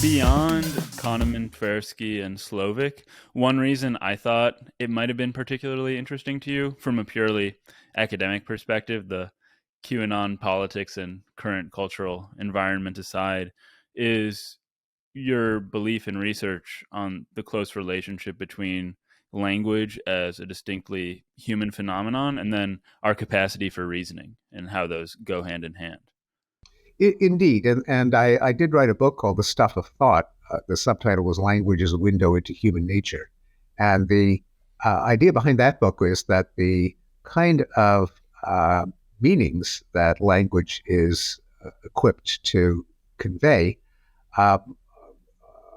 Beyond Kahneman, Tversky, and Slovic, one reason I thought it might have been particularly interesting to you from a purely academic perspective, the QAnon politics and current cultural environment aside, is your belief in research on the close relationship between language as a distinctly human phenomenon and then our capacity for reasoning and how those go hand in hand. Indeed, and I did write a book called The Stuff of Thought. The subtitle was Language as a Window into Human Nature. And the idea behind that book is that the kind of meanings that language is equipped to convey uh,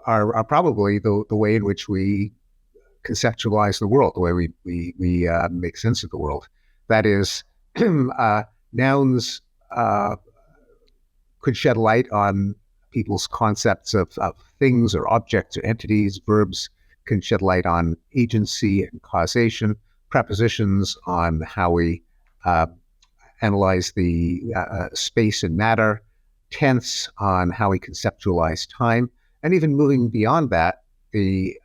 are probably the way in which we conceptualize the world, the way we make sense of the world. That is, nouns could shed light on people's concepts of things or objects or entities. Verbs can shed light on agency and causation. Prepositions on how we analyze the space and matter. Tense on how we conceptualize time. And even moving beyond that, the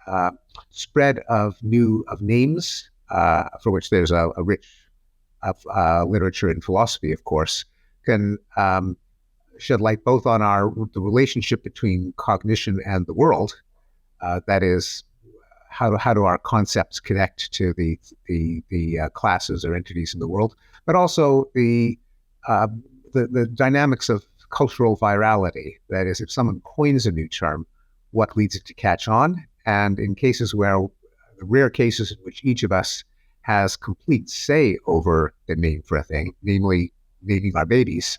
spread of names, for which there's a rich literature and philosophy, of course, can shed light both on the relationship between cognition and the world. That is, how do our concepts connect to the classes or entities in the world, but also the dynamics of cultural virality. That is, if someone coins a new term, what leads it to catch on? And in cases where, the rare cases in which each of us has complete say over the name for a thing, namely naming our babies,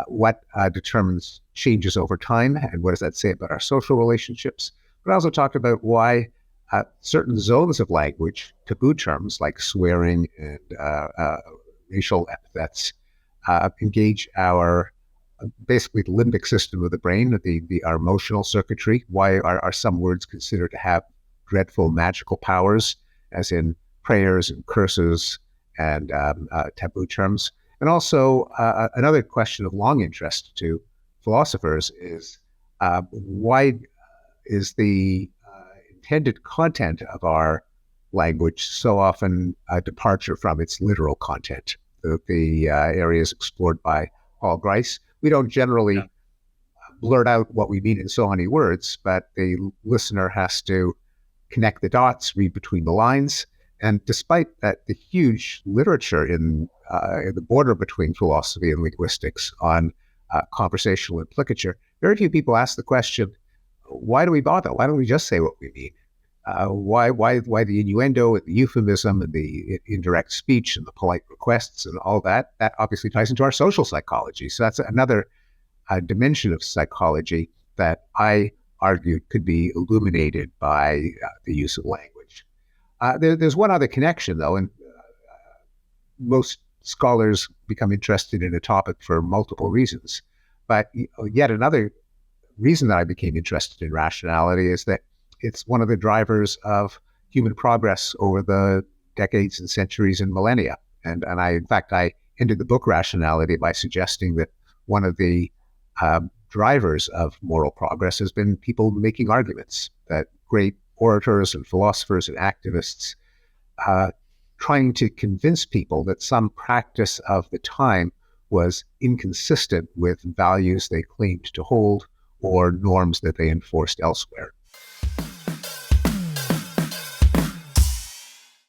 what determines changes over time, and what does that say about our social relationships? But I also talked about why certain zones of language, taboo terms like swearing and racial epithets, engage our basically the limbic system of the brain, our emotional circuitry. Why are some words considered to have dreadful magical powers, as in prayers and curses and taboo terms? And also, another question of long interest to philosophers is why is the intended content of our language so often a departure from its literal content? The areas explored by Paul Grice. We don't generally blurt out what we mean in so many words, but the listener has to connect the dots, read between the lines. And despite that, the huge literature in the border between philosophy and linguistics on conversational implicature, very few people ask the question, why do we bother? Why don't we just say what we mean? Why the innuendo and the euphemism and the indirect speech and the polite requests and all that? That obviously ties into our social psychology. So that's another dimension of psychology that I argued could be illuminated by the use of language. There's one other connection, though, and most scholars become interested in a topic for multiple reasons. But yet another reason that I became interested in rationality is that it's one of the drivers of human progress over the decades and centuries and millennia. And in fact, I ended the book Rationality by suggesting that one of the drivers of moral progress has been people making arguments, that great orators and philosophers and activists trying to convince people that some practice of the time was inconsistent with values they claimed to hold or norms that they enforced elsewhere.